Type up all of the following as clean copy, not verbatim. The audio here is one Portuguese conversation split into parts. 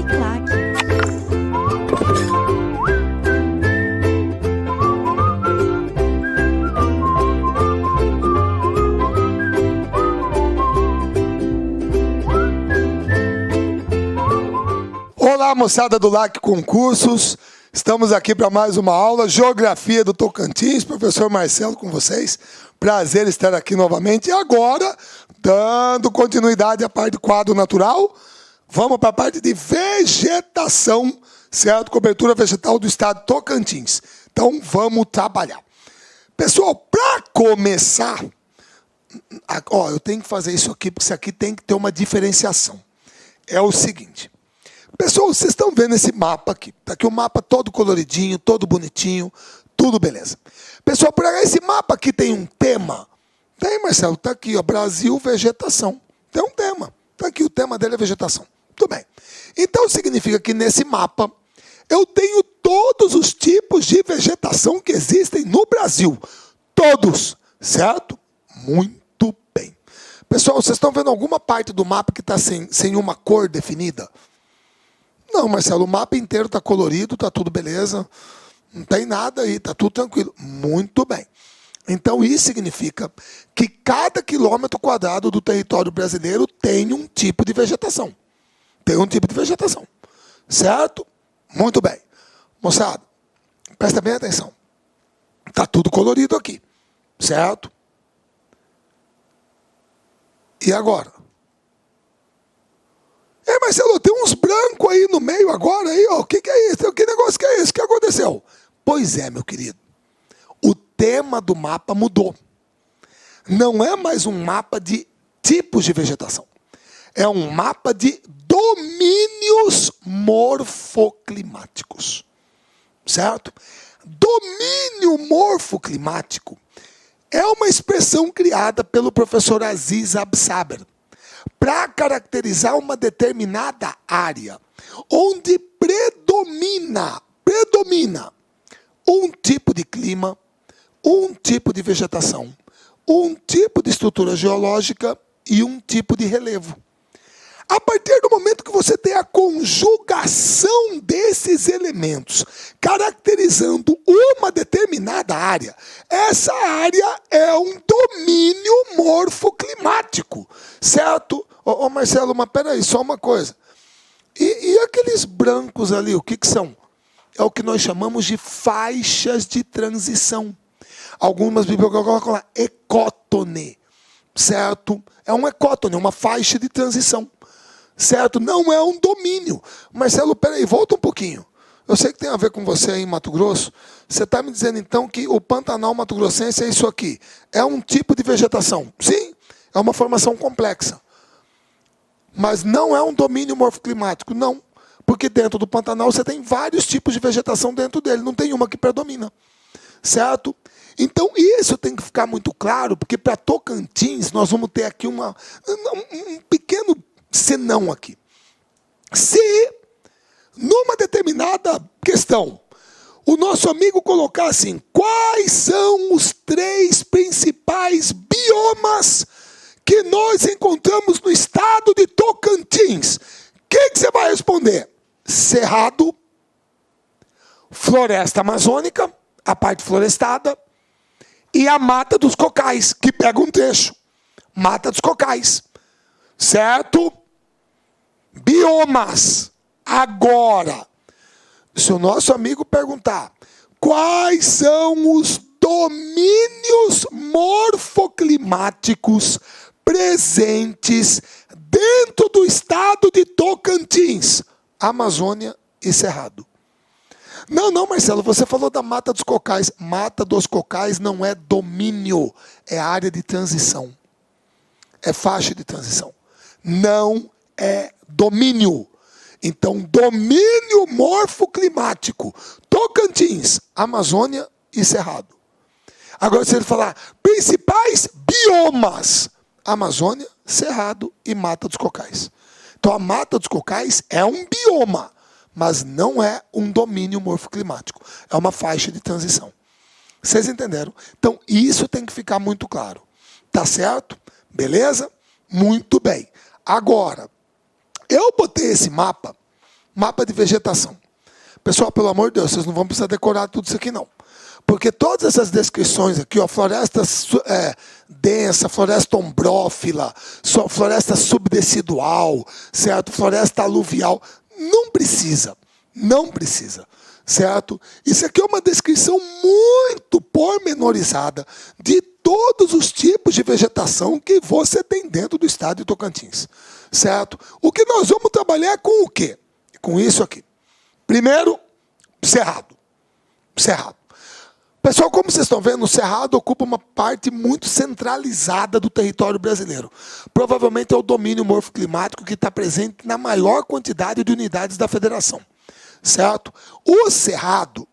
Uniclac. Olá, moçada do LAC Concursos. Estamos aqui para mais uma aula, Geografia do Tocantins, professor Marcelo com vocês. Prazer estar aqui novamente. E agora, dando continuidade à parte do quadro natural, vamos para a parte de vegetação, certo? Cobertura vegetal do estado de Tocantins. Então, vamos trabalhar. Pessoal, para começar, eu tenho que fazer isso aqui, porque isso aqui tem que ter uma diferenciação. É o seguinte. Pessoal, vocês estão vendo esse mapa aqui. Está aqui o mapa todo coloridinho, todo bonitinho, tudo beleza. Pessoal, esse mapa aqui tem um tema? Tem, Marcelo, está aqui, ó, Brasil, vegetação. Tem um tema. Está aqui, o tema dele é vegetação. Tudo bem. Então, significa que nesse mapa eu tenho todos os tipos de vegetação que existem no Brasil. Todos, certo? Muito bem. Pessoal, vocês estão vendo alguma parte do mapa que está sem uma cor definida? Não, Marcelo, o mapa inteiro está colorido, está tudo beleza, não tem nada aí, está tudo tranquilo. Muito bem. Então, isso significa que cada quilômetro quadrado do território brasileiro tem um tipo de vegetação. Tem um tipo de vegetação. Certo? Muito bem. Moçada, presta bem atenção. Está tudo colorido aqui. Certo? E agora? Marcelo, tem uns brancos aí no meio agora, aí, ó. O que é isso? Que negócio que é esse? O que aconteceu? Pois é, meu querido. O tema do mapa mudou. Não é mais um mapa de tipos de vegetação. É um mapa de domínios morfoclimáticos. Certo? Domínio morfoclimático é uma expressão criada pelo professor Aziz Absaber para caracterizar uma determinada área onde predomina um tipo de clima, um tipo de vegetação, um tipo de estrutura geológica e um tipo de relevo. A partir do momento que você tem a conjugação desses elementos caracterizando uma determinada área, essa área é um domínio morfoclimático, certo? Ô Marcelo, mas peraí, só uma coisa. E aqueles brancos ali, o que são? É o que nós chamamos de faixas de transição. Algumas bibliotecas colocam lá ecótone, certo? É um ecótone, uma faixa de transição. Certo? Não é um domínio. Marcelo, peraí, volta um pouquinho. Eu sei que tem a ver com você aí em Mato Grosso. Você está me dizendo, então, que o Pantanal Mato Grossense é isso aqui. É um tipo de vegetação. Sim, é uma formação complexa. Mas não é um domínio morfoclimático, não. Porque dentro do Pantanal você tem vários tipos de vegetação dentro dele. Não tem uma que predomina. Certo? Então, isso tem que ficar muito claro, porque para Tocantins nós vamos ter aqui um pequeno senão aqui. Se, numa determinada questão, o nosso amigo colocar assim, quais são os 3 principais biomas que nós encontramos no estado de Tocantins? O que você vai responder? Cerrado, floresta amazônica, a parte florestada, e a Mata dos Cocais, que pega um trecho. Mata dos Cocais. Certo? Biomas. Agora, se o nosso amigo perguntar quais são os domínios morfoclimáticos presentes dentro do estado de Tocantins, Amazônia e Cerrado. Não, Marcelo, você falou da Mata dos Cocais. Mata dos Cocais não é domínio, é área de transição. É faixa de transição. Não é domínio. Então, domínio morfoclimático, Tocantins, Amazônia e Cerrado. Agora, se ele falar principais biomas, Amazônia, Cerrado e Mata dos Cocais. Então, a Mata dos Cocais é um bioma, mas não é um domínio morfoclimático. É uma faixa de transição. Vocês entenderam? Então, isso tem que ficar muito claro. Tá certo? Beleza? Muito bem. Agora, eu botei esse mapa Mapa de vegetação. Pessoal, pelo amor de Deus, vocês não vão precisar decorar tudo isso aqui, não. Porque todas essas descrições aqui, ó, floresta densa, floresta ombrófila, floresta subdecidual, certo? Floresta aluvial, não precisa, certo? Isso aqui é uma descrição muito pormenorizada de todos os tipos de vegetação que você tem dentro do estado de Tocantins, certo? O que nós vamos trabalhar é com o quê? Com isso aqui. Primeiro, cerrado. Pessoal, como vocês estão vendo, o Cerrado ocupa uma parte muito centralizada do território brasileiro. Provavelmente é o domínio morfoclimático que está presente na maior quantidade de unidades da federação. Certo? O Cerrado,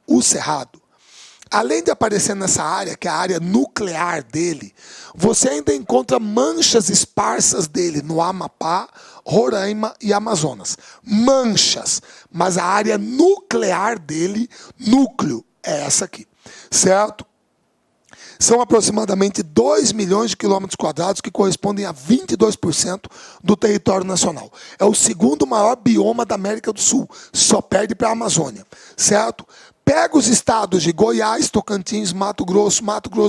além de aparecer nessa área, que é a área nuclear dele, você ainda encontra manchas esparsas dele no Amapá, Roraima e Amazonas. Manchas, mas a área nuclear dele, núcleo, é essa aqui. Certo? São aproximadamente 2 milhões de quilômetros quadrados, que correspondem a 22% do território nacional. É o segundo maior bioma da América do Sul, só perde para a Amazônia. Certo? Pega os estados de Goiás, Tocantins, Mato Grosso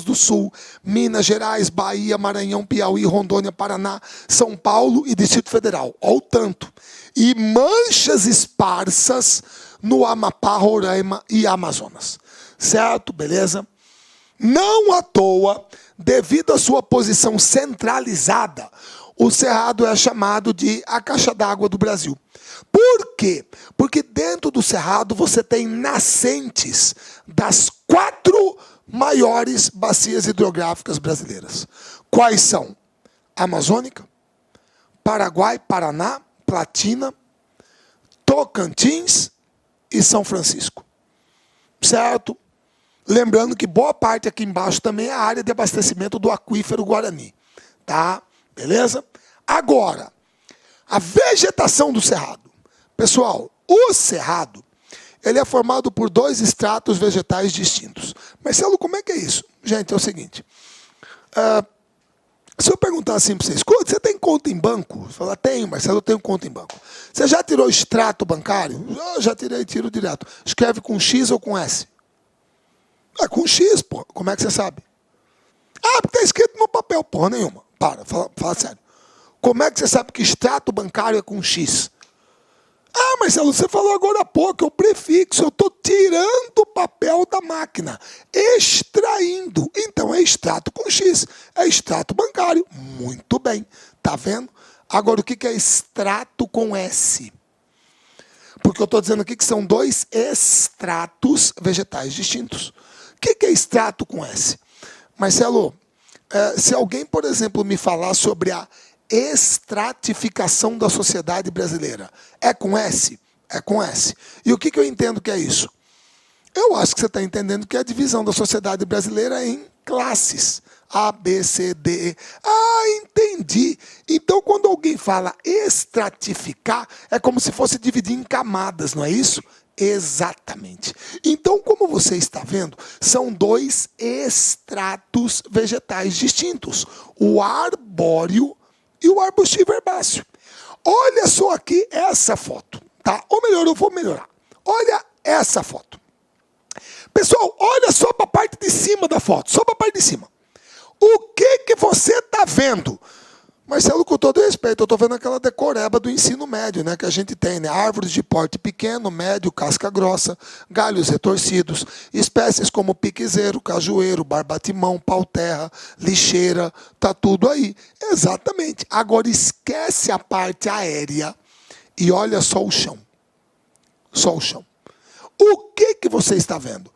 do Sul, Minas Gerais, Bahia, Maranhão, Piauí, Rondônia, Paraná, São Paulo e Distrito Federal. Olha o tanto. E manchas esparsas no Amapá, Roraima e Amazonas. Certo? Beleza? Não à toa, devido à sua posição centralizada, o Cerrado é chamado de a caixa d'água do Brasil. Por quê? Porque dentro do Cerrado você tem nascentes das 4 maiores bacias hidrográficas brasileiras. Quais são? Amazônica, Paraguai, Paraná, Platina, Tocantins e São Francisco. Certo? Lembrando que boa parte aqui embaixo também é a área de abastecimento do aquífero Guarani. Tá? Beleza? Agora, a vegetação do Cerrado. Pessoal, o Cerrado, ele é formado por 2 estratos vegetais distintos. Marcelo, como é que é isso? Gente, é o seguinte. Se eu perguntar assim para você, escuta, você tem conta em banco? Você fala, tenho, Marcelo, eu tenho conta em banco. Você já tirou extrato bancário? Já tirei, tiro direto. Escreve com X ou com S? Com X, pô. Como é que você sabe? Porque está escrito no papel, porra nenhuma. Fala sério. Como é que você sabe que extrato bancário é com X? Marcelo, você falou agora há pouco, é o prefixo. Eu estou tirando o papel da máquina, extraindo. Então é extrato com X, é extrato bancário. Muito bem, tá vendo? Agora, o que é extrato com S? Porque eu estou dizendo aqui que são 2 extratos vegetais distintos. O que é extrato com S? Marcelo, se alguém, por exemplo, me falar sobre a estratificação da sociedade brasileira, é com S? É com S. E o que eu entendo que é isso? Eu acho que você está entendendo que é a divisão da sociedade brasileira em classes. A, B, C, D, E. Entendi. Então, quando alguém fala estratificar, é como se fosse dividir em camadas, não é isso? Exatamente. Então, como você está vendo, são 2 estratos vegetais distintos. O arbóreo e o arbustivo herbáceo. Olha só aqui essa foto, tá? Ou melhor, eu vou melhorar. Olha essa foto. Pessoal, olha só para a parte de cima da foto, só para a parte de cima. O que você está vendo? Marcelo, com todo respeito, eu estou vendo aquela decoreba do ensino médio, né, que a gente tem, né? Árvores de porte pequeno, médio, casca grossa, galhos retorcidos, espécies como piquezeiro, cajueiro, barbatimão, pau-terra, lixeira, tá tudo aí. Exatamente. Agora esquece a parte aérea e olha só o chão. Só o chão. O que você está vendo?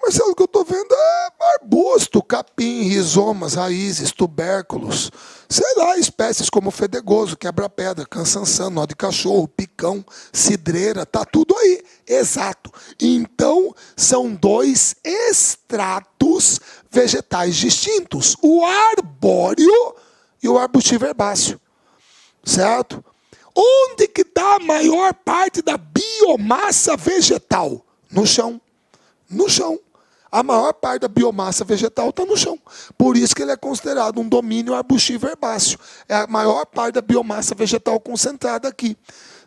Marcelo, o que eu estou vendo é arbusto, capim, rizomas, raízes, tubérculos, sei lá, espécies como fedegoso, quebra-pedra, cansanção, nó de cachorro, picão, cidreira, tá tudo aí. Exato. Então, são 2 estratos vegetais distintos, o arbóreo e o arbustivo herbáceo. Certo? Onde que está a maior parte da biomassa vegetal? No chão. No chão. A maior parte da biomassa vegetal está no chão. Por isso que ele é considerado um domínio arbustivo herbáceo. É a maior parte da biomassa vegetal concentrada aqui.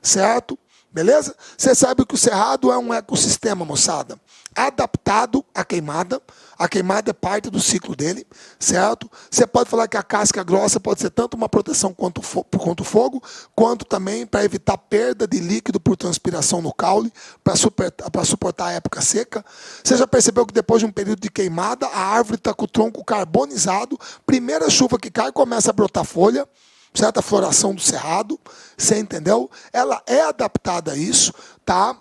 Certo? Beleza? Você sabe que o cerrado é um ecossistema, moçada, adaptado à queimada. A queimada é parte do ciclo dele, certo? Você pode falar que a casca grossa pode ser tanto uma proteção contra o fogo, quanto também para evitar perda de líquido por transpiração no caule, para suportar a época seca. Você já percebeu que depois de um período de queimada, a árvore está com o tronco carbonizado, primeira chuva que cai, começa a brotar folha, certo? A floração do cerrado, você entendeu? Ela é adaptada a isso, tá?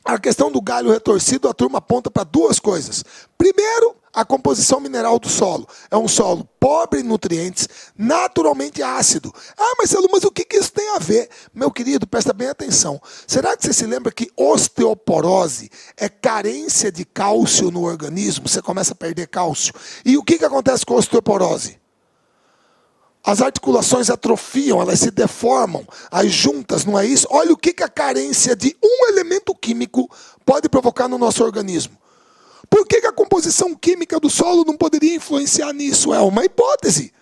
A questão do galho retorcido, a turma aponta para duas coisas. Primeiro, a composição mineral do solo. É um solo pobre em nutrientes, naturalmente ácido. Ah, Marcelo, mas o que isso tem a ver? Meu querido, presta bem atenção. Será que você se lembra que osteoporose é carência de cálcio no organismo? Você começa a perder cálcio. E o que acontece com a osteoporose? As articulações atrofiam, elas se deformam, as juntas, não é isso? Olha o que a carência de um elemento químico pode provocar no nosso organismo. Por que a composição química do solo não poderia influenciar nisso? É uma hipótese.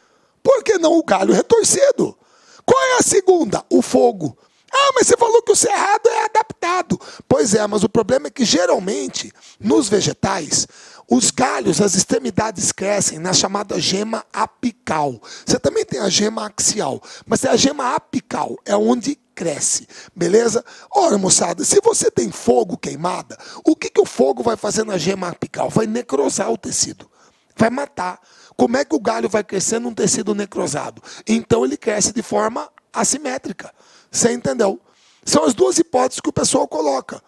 Por que não o galho retorcido? Qual é a segunda? O fogo. Ah, mas você falou que o cerrado é adaptado. Pois é, mas o problema é que geralmente, nos vegetais, os galhos, as extremidades crescem na chamada gema apical. Você também tem a gema axial, mas a gema apical é onde cresce, beleza? Ora, moçada, se você tem fogo queimada, o que o fogo vai fazer na gema apical? Vai necrosar o tecido, vai matar. Como é que o galho vai crescer num tecido necrosado? Então ele cresce de forma assimétrica. Você entendeu? São as duas hipóteses que o pessoal coloca.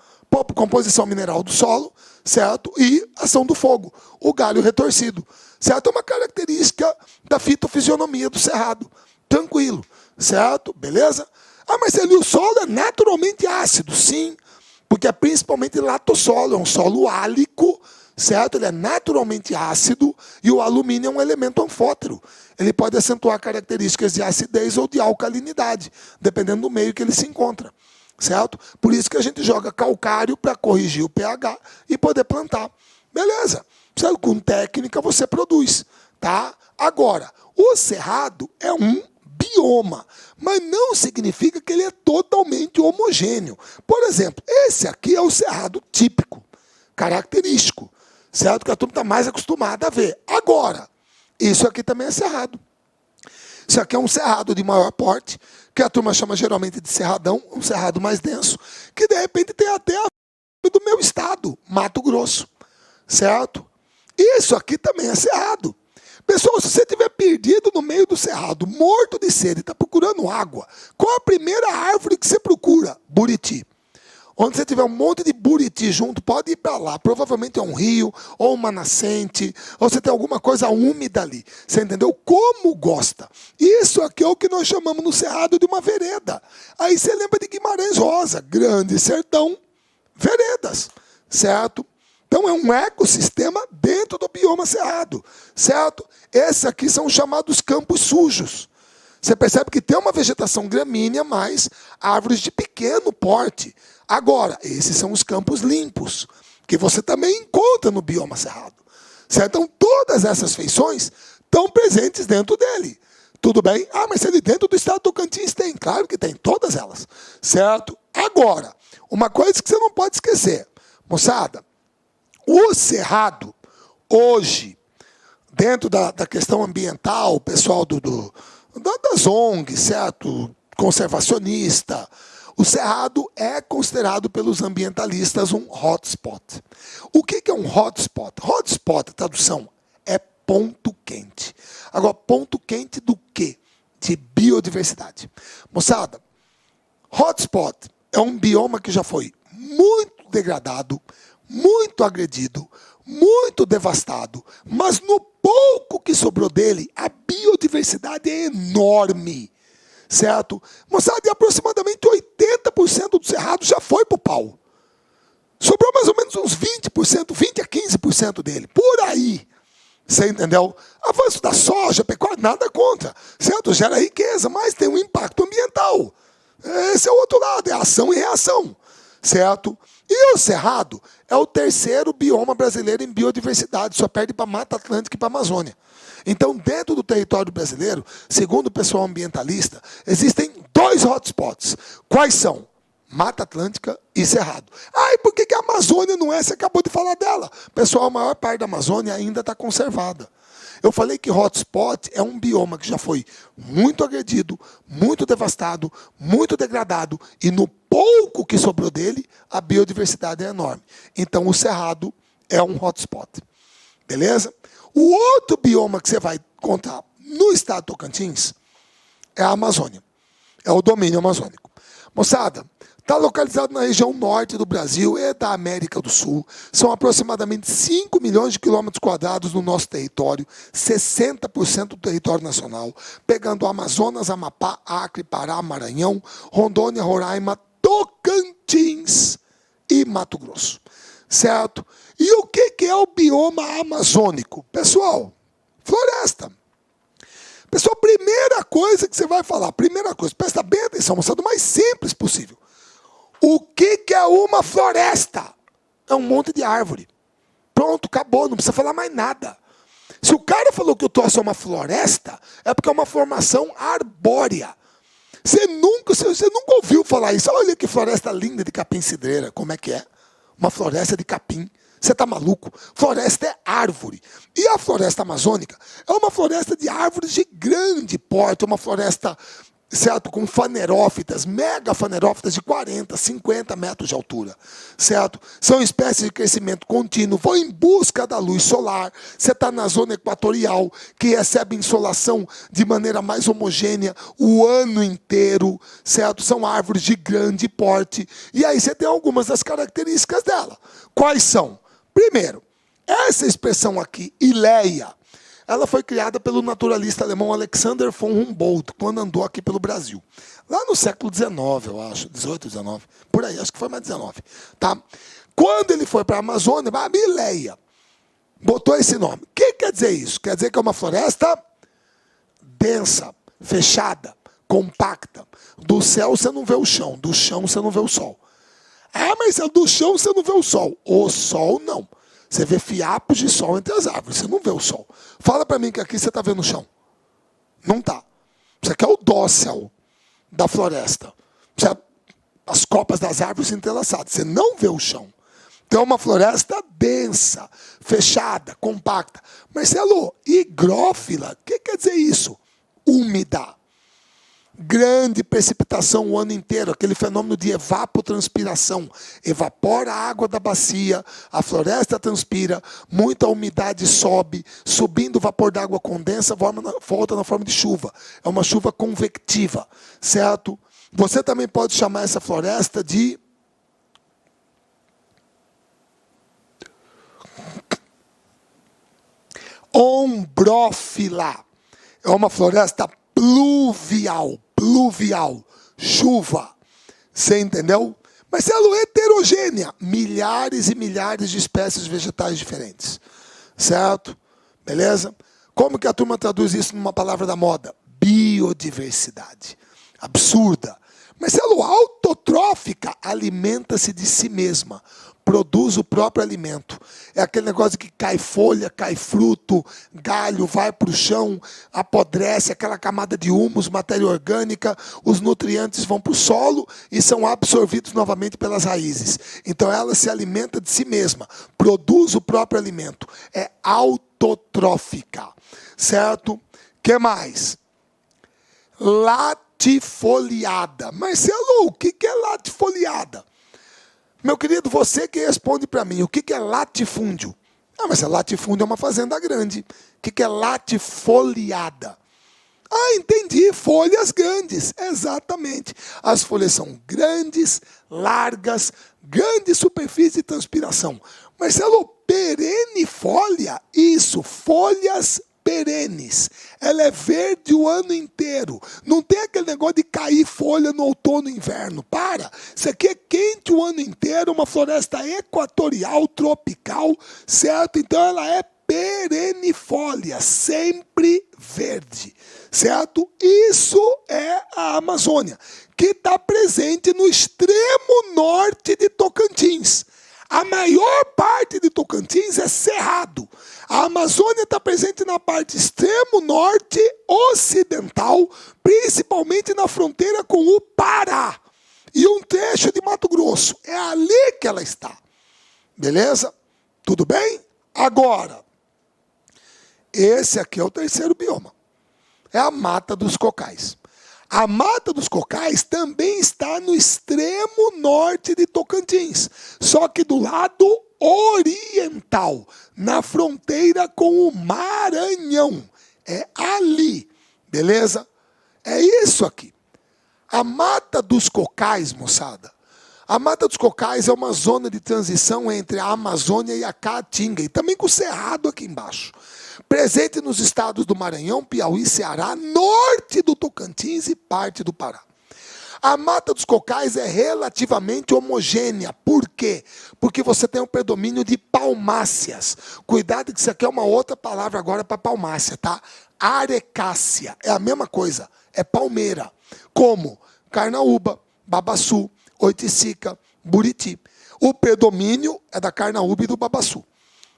Composição mineral do solo, certo? E ação do fogo. O galho retorcido, certo? É uma característica da fitofisionomia do cerrado. Tranquilo, certo? Beleza? Ah, mas o solo é naturalmente ácido. Sim, porque é principalmente latossolo, é um solo álico, certo? Ele é naturalmente ácido e o alumínio é um elemento anfótero. Ele pode acentuar características de acidez ou de alcalinidade, dependendo do meio que ele se encontra, certo? Por isso que a gente joga calcário para corrigir o pH e poder plantar. Beleza. Certo? Com técnica você produz, tá? Agora, o cerrado é um bioma, mas não significa que ele é totalmente homogêneo. Por exemplo, esse aqui é o cerrado típico, característico, certo? Que a turma está mais acostumada a ver. Agora, isso aqui também é cerrado. Isso aqui é um cerrado de maior porte, que a turma chama geralmente de cerradão, um cerrado mais denso, que de repente tem até a do meu estado, Mato Grosso, certo? Isso aqui também é cerrado. Pessoal, se você estiver perdido no meio do cerrado, morto de sede, está procurando água, qual a primeira árvore que você procura? Buriti. Onde você tiver um monte de buriti junto, pode ir para lá. Provavelmente é um rio, ou uma nascente, ou você tem alguma coisa úmida ali. Você entendeu? Como gosta. Isso aqui é o que nós chamamos no cerrado de uma vereda. Aí você lembra de Guimarães Rosa, Grande Sertão, veredas, certo? Então é um ecossistema dentro do bioma cerrado, certo? Esses aqui são chamados campos sujos. Você percebe que tem uma vegetação gramínea, mas árvores de pequeno porte. Agora, esses são os campos limpos, que você também encontra no bioma cerrado. Certo? Então, todas essas feições estão presentes dentro dele. Tudo bem? Ah, mas ele dentro do estado do Tocantins tem. Claro que tem, todas elas. Certo? Agora, uma coisa que você não pode esquecer. Moçada, o cerrado, hoje, dentro da questão ambiental, o pessoal das ONGs, certo? Conservacionista, o cerrado é considerado pelos ambientalistas um hotspot. O que é um hotspot? Hotspot, tradução, é ponto quente. Agora, ponto quente do quê? De biodiversidade. Moçada, hotspot é um bioma que já foi muito degradado, muito agredido, muito devastado, mas no pouco que sobrou dele, a biodiversidade é enorme. Certo? Moçada, e aproximadamente 80% do cerrado já foi para o pau. Sobrou mais ou menos uns 20%, 20% a 15% dele. Por aí. Você entendeu? Avanço da soja, pecuária, nada contra. Certo? Gera riqueza, mas tem um impacto ambiental. Esse é o outro lado, é ação e reação. Certo? E o cerrado é o terceiro bioma brasileiro em biodiversidade, só perde para a Mata Atlântica e para a Amazônia. Então, dentro do território brasileiro, segundo o pessoal ambientalista, existem 2 hotspots. Quais são? Mata Atlântica e Cerrado. Ah, e por que a Amazônia não é? Você acabou de falar dela. Pessoal, a maior parte da Amazônia ainda está conservada. Eu falei que hotspot é um bioma que já foi muito agredido, muito devastado, muito degradado, e no pouco que sobrou dele, a biodiversidade é enorme. Então, o Cerrado é um hotspot. Beleza? O outro bioma que você vai encontrar no estado de Tocantins é a Amazônia. É o domínio amazônico. Moçada, está localizado na região norte do Brasil e da América do Sul. São aproximadamente 5 milhões de quilômetros quadrados no nosso território, 60% do território nacional, pegando Amazonas, Amapá, Acre, Pará, Maranhão, Rondônia, Roraima, Tocantins e Mato Grosso. Certo? E o que é o bioma amazônico? Pessoal, floresta. Pessoal, primeira coisa que você vai falar, primeira coisa, presta bem atenção, moçada, o mais simples possível. O que é uma floresta? É um monte de árvore. Pronto, acabou, não precisa falar mais nada. Se o cara falou que o troço é uma floresta, é porque é uma formação arbórea. Você nunca ouviu falar isso. Olha que floresta linda de capim-cidreira, como é que é? Uma floresta de capim. Você está maluco? Floresta é árvore. E a floresta amazônica é uma floresta de árvores de grande porte, uma floresta, certo, com fanerófitas, mega fanerófitas de 40, 50 metros de altura. Certo? São espécies de crescimento contínuo, vão em busca da luz solar. Você está na zona equatorial, que recebe insolação de maneira mais homogênea o ano inteiro. Certo? São árvores de grande porte. E aí você tem algumas das características dela. Quais são? Primeiro, essa expressão aqui, ileia, ela foi criada pelo naturalista alemão Alexander von Humboldt, quando andou aqui pelo Brasil. Lá no século XIX, eu acho, 18, 19, por aí, acho que foi mais 19. Tá? Quando ele foi para a Amazônia, ileia, botou esse nome. O que quer dizer isso? Quer dizer que é uma floresta densa, fechada, compacta. Do céu você não vê o chão, do chão você não vê o sol. Ah, mas do chão você não vê o sol. O sol, não. Você vê fiapos de sol entre as árvores. Você não vê o sol. Fala para mim que aqui você está vendo o chão. Não está. Isso aqui é o dócil da floresta. As copas das árvores entrelaçadas. Você não vê o chão. Então é uma floresta densa, fechada, compacta. Marcelo, higrófila, o que quer dizer isso? Úmida. Grande precipitação o ano inteiro, aquele fenômeno de evapotranspiração. Evapora a água da bacia, a floresta transpira, muita umidade sobe, subindo o vapor d'água condensa, volta na forma de chuva. É uma chuva convectiva, certo? Você também pode chamar essa floresta de ombrófila. É uma floresta pluvial, chuva. Você entendeu? Marcelo, heterogênea. Milhares e milhares de espécies vegetais diferentes. Certo? Beleza? Como que a turma traduz isso numa palavra da moda? Biodiversidade. Absurda. Marcelo, autotrófica, alimenta-se de si mesma. Produz o próprio alimento. É aquele negócio que cai folha, cai fruto, galho, vai para o chão, apodrece, aquela camada de humus, matéria orgânica, os nutrientes vão para o solo e são absorvidos novamente pelas raízes. Então ela se alimenta de si mesma, produz o próprio alimento. É autotrófica. Certo? O que mais? Latifoliada. Marcelo, o que é latifoliada? Meu querido, você que responde para mim, o que é latifúndio? Ah, mas latifúndio é uma fazenda grande. O que é latifoliada? Ah, entendi, folhas grandes, exatamente. As folhas são grandes, largas, grande superfície de transpiração. Marcelo, perennifolia? Isso, folhas perenes. Ela é verde o ano inteiro. Não tem aquele negócio de cair folha no outono e inverno. Para! Isso aqui é quente o ano inteiro, uma floresta equatorial, tropical, certo? Então ela é perennifolia, sempre verde, certo? Isso é a Amazônia, que está presente no extremo norte de Tocantins. A maior parte de Tocantins é cerrado. A Amazônia está presente na parte extremo norte ocidental, principalmente na fronteira com o Pará. e um trecho de Mato Grosso. É ali que ela está. Beleza? Tudo bem? Agora, esse aqui é o terceiro bioma. É a Mata dos Cocais. A Mata dos Cocais também está no extremo norte de Tocantins, só que do lado oriental, na fronteira com o Maranhão. É ali, beleza? É isso aqui. A Mata dos Cocais, moçada. A Mata dos Cocais é uma zona de transição entre a Amazônia e a Caatinga, e também com o Cerrado aqui embaixo. Presente nos estados do Maranhão, Piauí, Ceará, norte do Tocantins e parte do Pará. A Mata dos Cocais é relativamente homogênea. Por quê? Porque você tem um predomínio de palmáceas. Cuidado que isso aqui é uma outra palavra agora para palmácea, tá? Arecácea. É a mesma coisa. É palmeira. Como carnaúba, babaçu, oiticica, buriti. O predomínio é da carnaúba e do babaçu.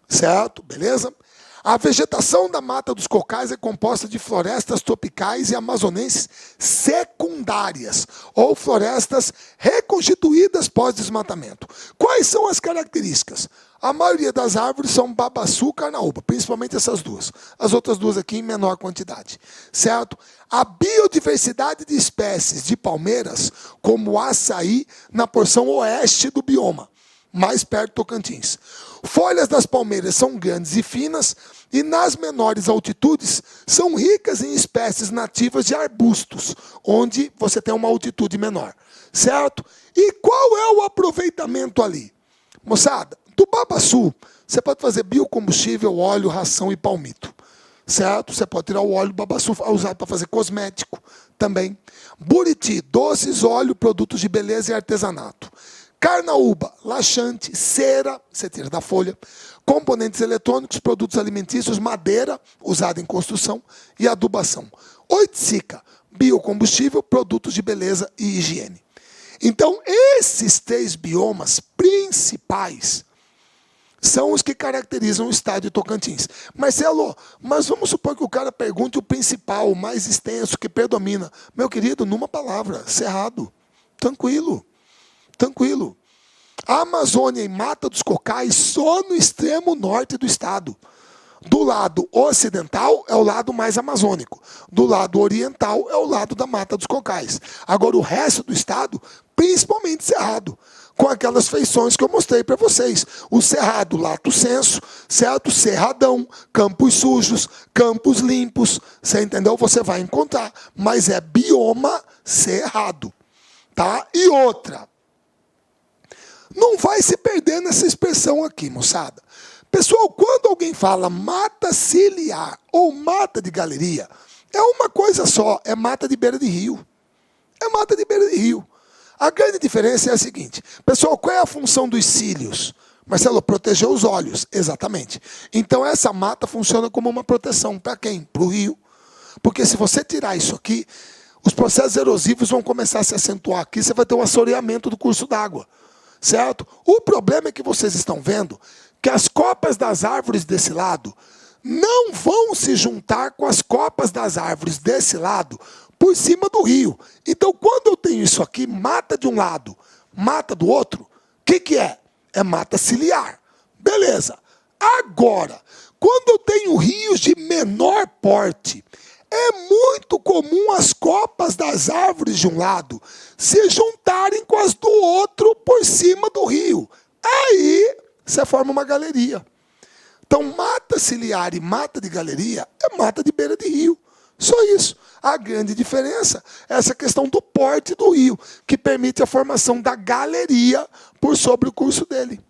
Certo? Beleza? A vegetação da Mata dos Cocais é composta de florestas tropicais e amazonenses secundárias, ou florestas reconstituídas pós-desmatamento. Quais são as características? A maioria das árvores são babaçu e carnaúba, principalmente essas duas. As outras duas aqui em menor quantidade. Certo? A biodiversidade de espécies de palmeiras, como o açaí, na porção oeste do bioma, mais perto do Tocantins. Folhas das palmeiras são grandes e finas e nas menores altitudes são ricas em espécies nativas de arbustos, onde você tem uma altitude menor, certo? E qual é o aproveitamento ali? Moçada, do babaçu, você pode fazer biocombustível, óleo, ração e palmito, certo? Você pode tirar o óleo do babaçu usado para fazer cosmético também. Buriti, doces, óleo, produtos de beleza e artesanato. Carnaúba, laxante, cera, você tira da folha, componentes eletrônicos, produtos alimentícios, madeira, usada em construção e adubação. Oiticica, biocombustível, produtos de beleza e higiene. Então, esses três biomas principais são os que caracterizam o estado de Tocantins. Marcelo, mas vamos supor que o cara pergunte o principal, o mais extenso, que predomina. Meu querido, numa palavra, Cerrado. Tranquilo. Tranquilo. A Amazônia e Mata dos Cocais só no extremo norte do estado. Do lado ocidental é o lado mais amazônico. Do lado oriental é o lado da Mata dos Cocais. Agora o resto do estado, principalmente Cerrado, com aquelas feições que eu mostrei para vocês. O Cerrado Lato Senso, certo? Cerradão, campos sujos, campos limpos. Você entendeu? Você vai encontrar. Mas é bioma cerrado. Tá? E outra. Não vai se perder nessa expressão aqui, moçada. Pessoal, quando alguém fala mata ciliar ou mata de galeria, é uma coisa só, é mata de beira de rio. É mata de beira de rio. A grande diferença é a seguinte. Pessoal, qual é a função dos cílios? Marcelo, proteger os olhos, exatamente. Então essa mata funciona como uma proteção. Para quem? Para o rio. Porque se você tirar isso aqui, os processos erosivos vão começar a se acentuar aqui, você vai ter um assoreamento do curso d'água. Certo? O problema é que vocês estão vendo que as copas das árvores desse lado não vão se juntar com as copas das árvores desse lado por cima do rio. Então, quando eu tenho isso aqui, mata de um lado, mata do outro, o que é? É mata ciliar. Beleza. Agora, quando eu tenho rios de menor porte, é muito comum as copas das árvores de um lado se juntarem com as do outro por cima do rio. Aí você forma uma galeria. Então, mata ciliar e mata de galeria é mata de beira de rio. Só isso. A grande diferença é essa questão do porte do rio, que permite a formação da galeria por sobre o curso dele.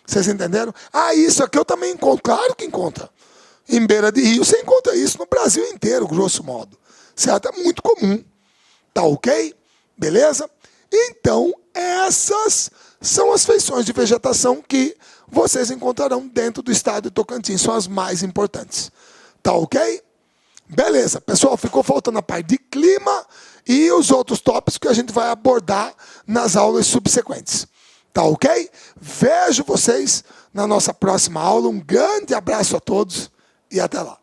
Vocês entenderam? Ah, isso aqui eu também encontro. Claro que encontra. Em beira de rio, você encontra isso no Brasil inteiro, grosso modo. Certo? É muito comum. Tá ok? Beleza? Então, essas são as feições de vegetação que vocês encontrarão dentro do estado de Tocantins. São as mais importantes. Tá ok? Beleza. Pessoal, ficou faltando a parte de clima e os outros tópicos que a gente vai abordar nas aulas subsequentes. Tá ok? Vejo vocês na nossa próxima aula. Um grande abraço a todos. E até lá.